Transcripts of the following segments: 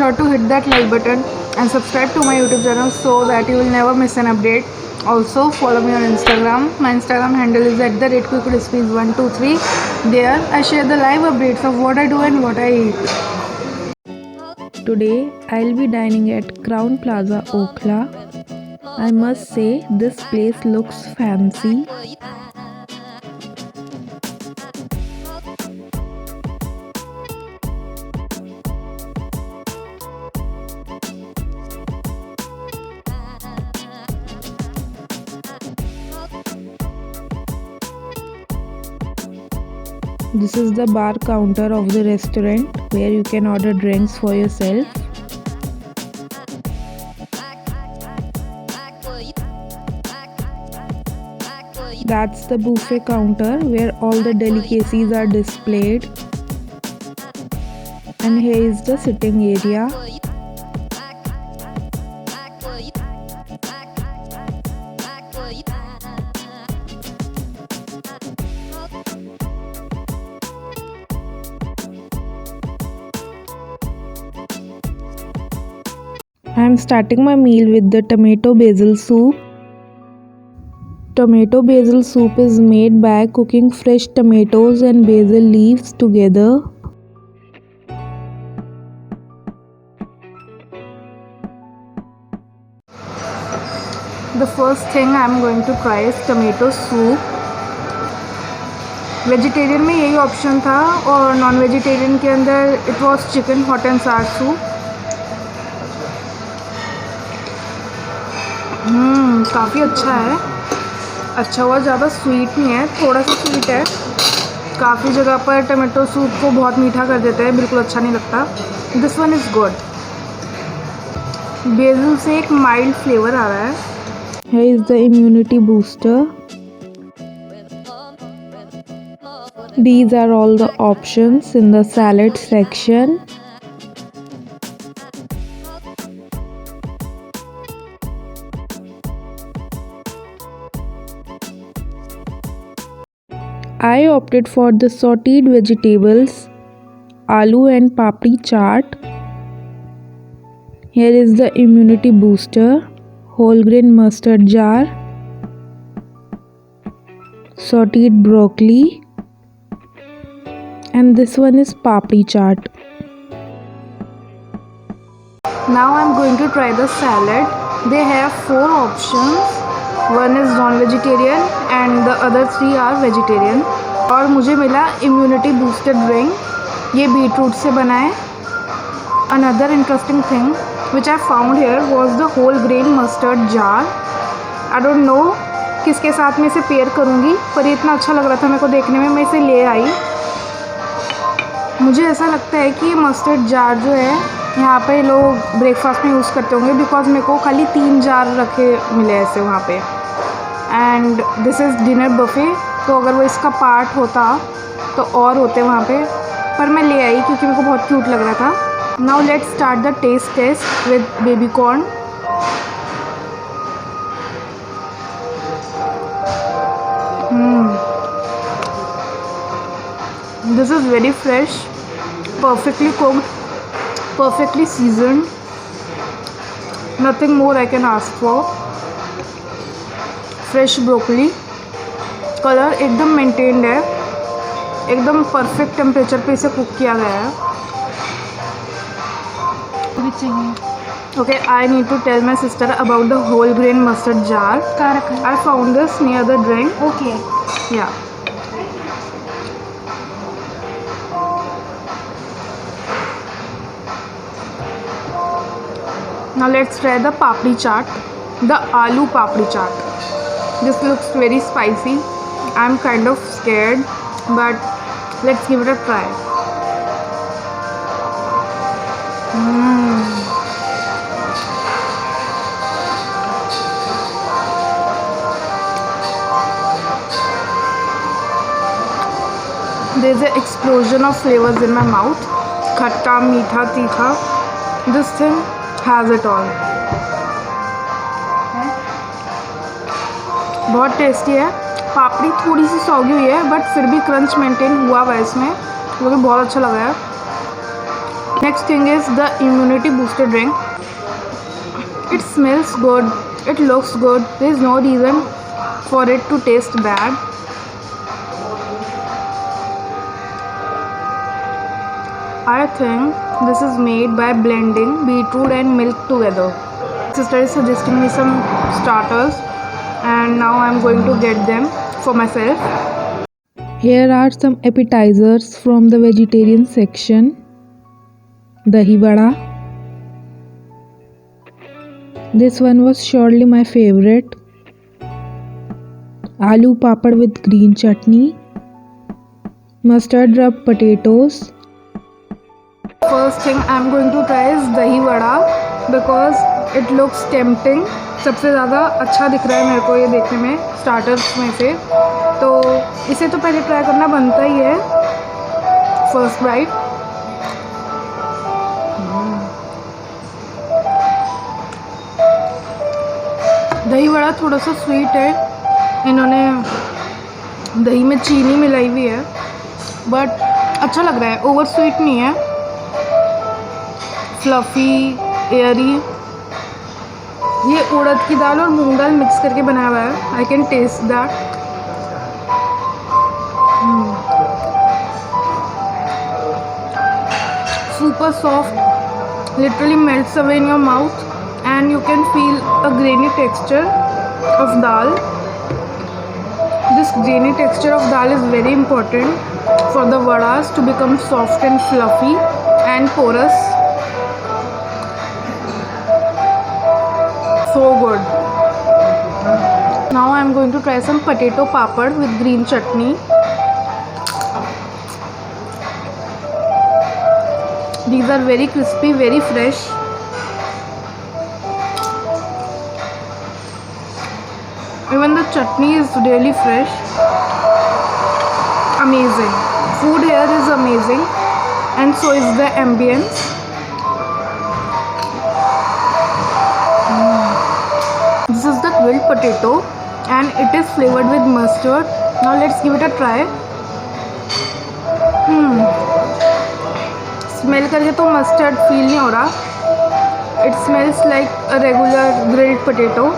sure to hit that like button and subscribe to my YouTube channel so that you will never miss an update. Also follow me on Instagram. My Instagram handle is @quickrecipes123. There I share the live updates of what I do and what I eat. Today I'll be dining at Crown Plaza, Okhla. I must say this place looks fancy. This is the bar counter of the restaurant where you can order drinks for yourself. That's the buffet counter where all the delicacies are displayed. And here is the sitting area. I am starting my meal with the tomato basil soup. Tomato basil soup is made by cooking fresh tomatoes and basil leaves together. The first thing I am going to try is tomato soup. Vegetarian में यही option था और non vegetarian के अंदर it was chicken hot and सार soup. काफ़ी अच्छा है. अच्छा हुआ ज़्यादा स्वीट नहीं है, थोड़ा सा स्वीट है. काफ़ी जगह पर टमाटो सूप को बहुत मीठा कर देते हैं, बिल्कुल अच्छा नहीं लगता. This one is good. BECIL से एक माइल्ड फ्लेवर आ रहा है. Here is the immunity booster. These are all the options in the salad section. I opted for the sauteed vegetables, aloo and papri chaat. Here is the immunity booster, whole grain mustard jar, sauteed broccoli, and this one is papri chaat. Now I am going to try the salad. They have 4 options. One is non-vegetarian and the other 3 are vegetarian. और मुझे मिला immunity booster drink. ये beetroot से बना है. Another interesting thing which I found here was the whole grain mustard jar. I don't know किसके साथ में इसे पेयर करूँगी, पर ये इतना अच्छा लग रहा था मेरे को देखने में, मैं इसे ले आई. मुझे ऐसा लगता है कि ये मस्टर्ड जार जो है यहाँ पे लोग ब्रेकफास्ट में यूज़ करते होंगे, बिकॉज मेरे को खाली 3 जार रखे मिले ऐसे वहाँ पे. And this is dinner buffet, तो अगर वो इसका पार्ट होता तो और होते वहाँ पे, पर मैं ले आई क्योंकि मेरे को बहुत क्यूट लग रहा था. Now let's start the taste with baby corn. This is very fresh, perfectly cooked, perfectly seasoned. Nothing more I can ask for. Fresh broccoli. Colour एकदम मेंटेन्ड है, एकदम परफेक्ट टेम्परेचर पे इसे कुक किया गया है. Okay, I need to tell my sister about the whole grain mustard jar. I found this near the drink. Okay. Yeah. Now let's try the papri chaat, the aloo papri chaat. This looks very spicy. I'm kind of scared, but let's give it a try. There's an explosion of flavors in my mouth. Khatta, meetha, tikha. This thing has it all. बहुत tasty है. पापड़ी थोड़ी सी सौगी हुई है, but फिर भी crunch maintain हुआ हुआ है इसमें, जो कि बहुत अच्छा लगा है. Next thing is the immunity booster drink. It smells good, it looks good, there is no reason for it to taste bad. I think this is made by blending beetroot and milk together. Sister is suggesting me some starters and now I am going to get them for myself. Here are some appetizers from the vegetarian section. Dahi vada. This one was surely my favorite. Aloo papad with green chutney. Mustard rub potatoes. First thing I am going to try is dahi vada because it looks tempting. सबसे ज़्यादा अच्छा दिख रहा है मेरे को ये देखने में स्टार्टर्स में से, तो इसे तो पहले ट्राई करना बनता ही है. First bite. दही वड़ा थोड़ा सा स्वीट है, इन्होंने दही में चीनी मिलाई हुई है, बट अच्छा लग रहा है, ओवर स्वीट नहीं है, फ्लफ़ी एयरी. ये उड़द की दाल और मूंग दाल मिक्स करके बनाया हुआ है. I can taste that. Super soft, literally melts away in your mouth and you can feel a grainy texture of dal. This grainy texture of dal is very important for the vadas to become soft and fluffy and porous. So good. Now I am going to try some potato papad with green chutney. These are very crispy, very fresh. Even the chutney is really fresh. Amazing. Food here is amazing, and so is the ambience. This is the grilled potato and it is flavored with mustard. Now let's give it a try. Smell करके तो mustard feel नहीं हो रहा. It smells like a regular grilled potato.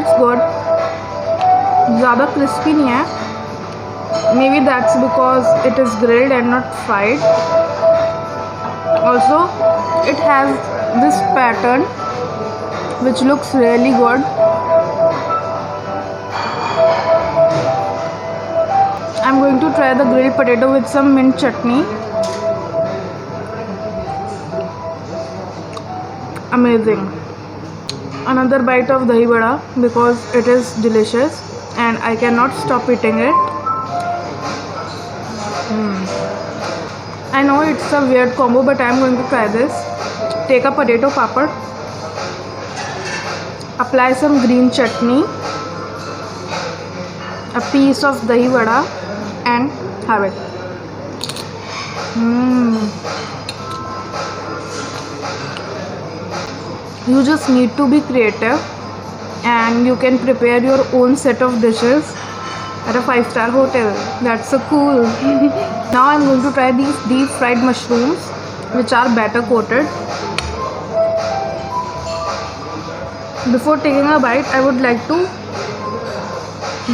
It's good. ज़्यादा crispy नहीं है. Maybe that's because it is grilled and not fried. Also, it has this pattern which looks really good. I'm going to try the grilled potato with some mint chutney. Amazing. Another bite of dahi vada because it is delicious and I cannot stop eating it. I know it's a weird combo, but I am going to try this. Take a potato papad, apply some green chutney, a piece of dahi vada, and have it. You just need to be creative and you can prepare your own set of dishes at a 5-star hotel. That's so cool. Now I'm going to try these deep fried mushrooms which are batter coated. Before taking a bite, I would like to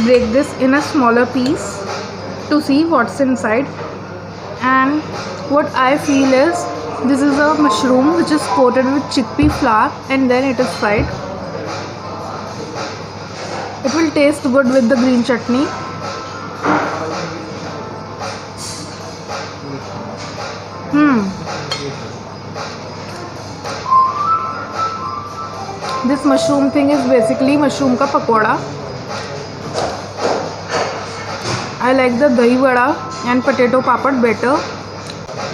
break this in a smaller piece to see what's inside. And what I feel is this is a mushroom which is coated with chickpea flour and then it is fried. It will taste good with the green chutney. This mushroom thing is basically mushroom ka pakoda. I like the dahi vada and potato papad better.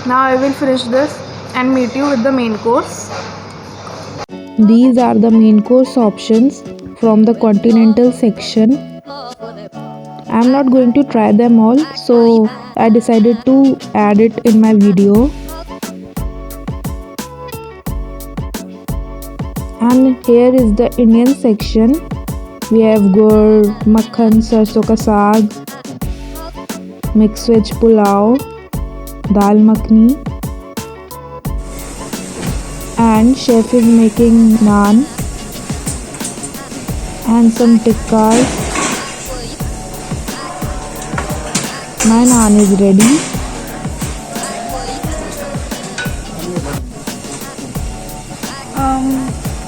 Now I will finish this and meet you with the main course. These are the main course options from the continental section. I am not going to try them all, so I decided to add it in my video. And here is the Indian section. We have gur, makhan, sarson ka saag, mixed veg pulao, dal makhni, and chef is making naan and some tikkas. My naan is ready.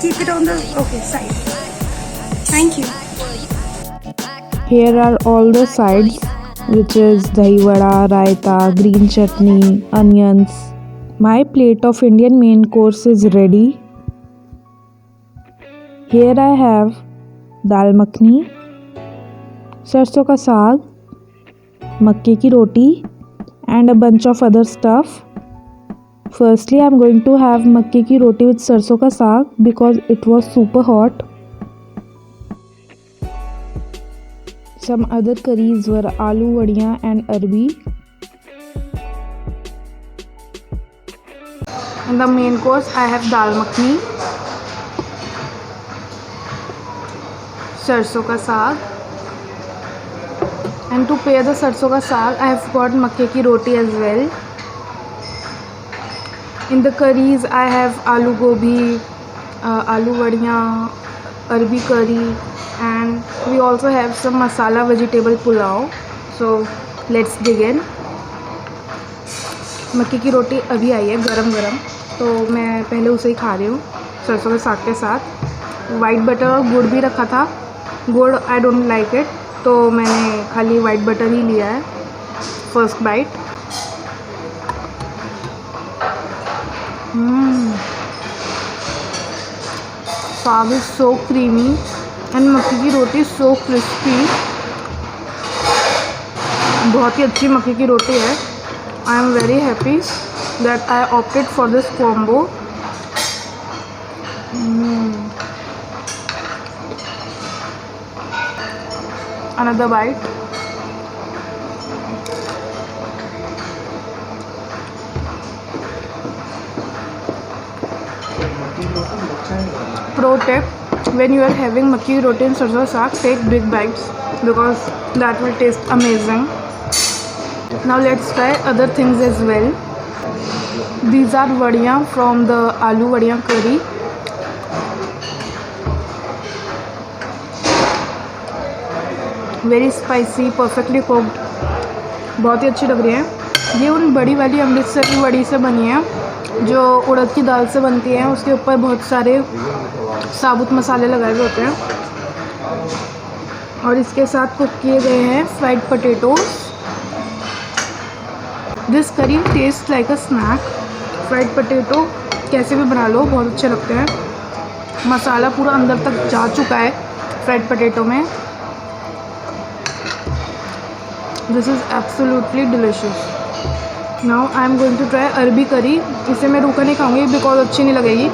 Keep it on the side. Thank you. Here are all the sides, which is dahi vada, raita, green chutney, onions. My plate of Indian main course is ready. Here I have dal makhni, सरसों का साग, मक्के की रोटी, and a bunch of other stuff. Firstly, I'm going to have मक्के की रोटी with सरसों का साग because it was super hot. Some other curries were aloo vadiyan and arbi. In the main course, I have dal makhni, सरसों का साग, and to pair the सरसों का साग, I have got मक्के की रोटी as well. In the curries, I have aloo gobi, aloo vadiyan, arbi curry, and we also have some masala vegetable pulao. So let's dig in. मक्के की रोटी अभी आई है गरम गरम, तो मैं पहले उसे ही खा रही हूँ सरसों के साग के साथ. वाइट बटर और गुड़ भी रखा था. गुड़ आई डोंट लाइक इट, तो मैंने खाली वाइट बटर ही लिया है. First bite. Saag is so creamy and मक्के की रोटी सो क्रिस्पी. बहुत ही अच्छी मक्के की रोटी है. I am very happy that I opted for this combo. Another bite. Pro tip: when you are having makki ki roti and sarson saag, take big bites because that will taste amazing. Now let's try other things as well. These are vadiyan from the aloo vadiyan curry. Very spicy, perfectly cooked. बहुत ही अच्छी लग रही है. ये उन बड़ी वाली अमृतसर की वड़ी से बनी है जो उड़द की दाल से बनती है. उसके ऊपर बहुत सारे साबुत मसाले लगाए हुए होते हैं और इसके साथ कुक किए गए हैं fried potatoes. This curry taste like a snack. Fried potato कैसे भी बना लो बहुत अच्छे लगते हैं. मसाला पूरा अंदर तक जा चुका है फ्राइड पोटैटो में. This is absolutely delicious. Now I am going to try arbi curry. इसे मैं रूखा नहीं खाऊंगी बिकॉज अच्छी नहीं लगेगी,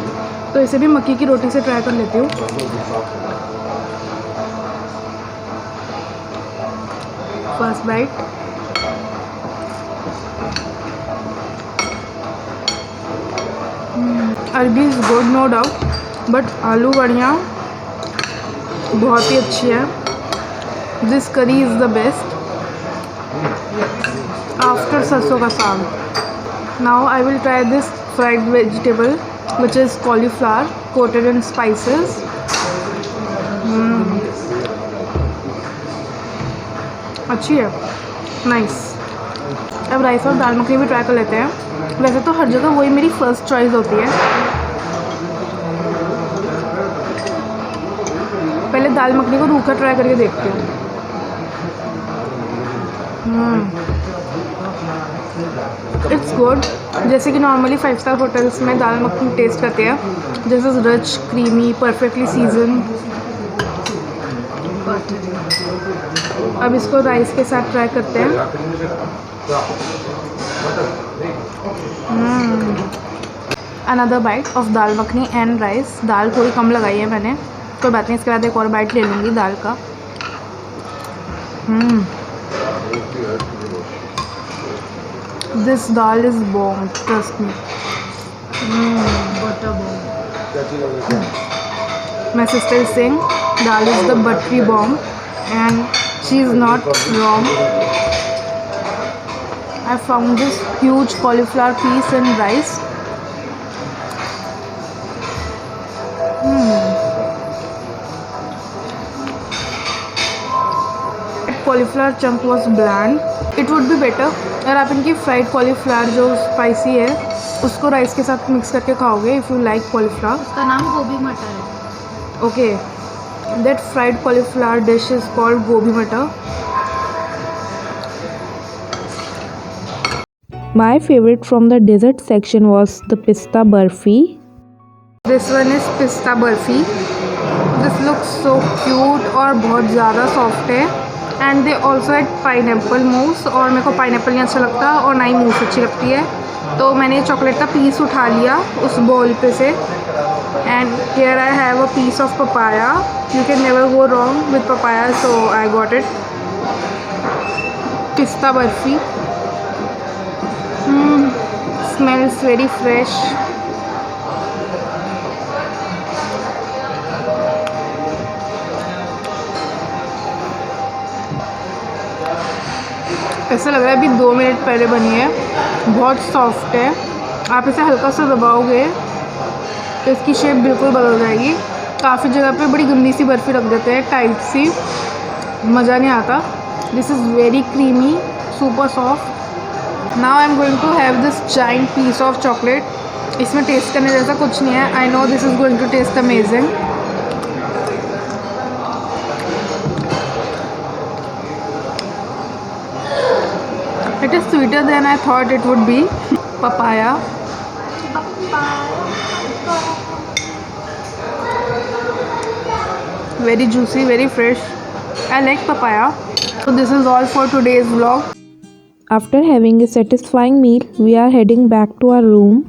तो इसे भी मक्की की रोटी से ट्राई कर लेती हूँ. First bite. Arbi is good no doubt, but आलू वड़ियाँ बहुत ही अच्छी है. दिस करी इज़ द बेस्ट आफ्टर सरसों का साग. Now I will try this fried vegetable which is cauliflower coated in spices. अच्छी है, नाइस. अब राइस और दाल मखनी भी ट्राई कर लेते हैं. वैसे तो हर जगह वही मेरी फर्स्ट चॉइस होती है. पहले दाल मखनी को रूखा ट्राई करके देखती हूँ. It's good. जैसे कि नॉर्मली 5 स्टार होटल्स में दाल मखनी टेस्ट करते हैं. This is rich, creamy, perfectly season. अब इसको राइस के साथ ट्राई करते हैं. Another bite of dal makhani and rice. दाल थोड़ी कम लगाई है मैंने, कोई बात नहीं. इसके बाद एक और बाइट ले लूँगी दाल का. This dal is bomb, trust me. Butter bomb. My sister is saying dal is the buttery bomb, and she is not wrong. I found this huge cauliflower piece in rice. Cauliflower chunk was bland. It would be better अगर आप इनकी fried cauliflower जो spicy है उसको rice के साथ mix करके खाओगे. If you like cauliflower. उसका नाम गोभी मटर है. Okay, that fried cauliflower dish is called गोभी मटर. My favorite from the dessert section was the pista burfi. This one is pista burfi. This looks so cute और बहुत ज़्यादा सॉफ्ट है. And they also add pineapple mousse, और मेरे को pineapple नहीं अच्छा लगता और ना ही मूस अच्छी लगती है. तो मैंने चॉकलेट का पीस उठा लिया उस बॉल पे से. And here I have a piece of papaya. You can never go wrong with papaya, so I got it. Pista barfi. Smells very fresh. ऐसा लग रहा है अभी 2 मिनट पहले बनी है. बहुत सॉफ्ट है. आप इसे हल्का सा दबाओगे तो इसकी शेप बिल्कुल बदल जाएगी. काफ़ी जगह पे बड़ी गंदी सी बर्फ़ी रख देते हैं, टाइट सी, मज़ा नहीं आता. This is very creamy, super soft. Now I am going to have this giant piece of chocolate. इसमें टेस्ट करने जैसा कुछ नहीं है. I know this is going to taste amazing. It is sweeter than I thought it would be. Papaya. Very juicy, very fresh. I like papaya. So this is all for today's vlog. After having a satisfying meal, we are heading back to our room.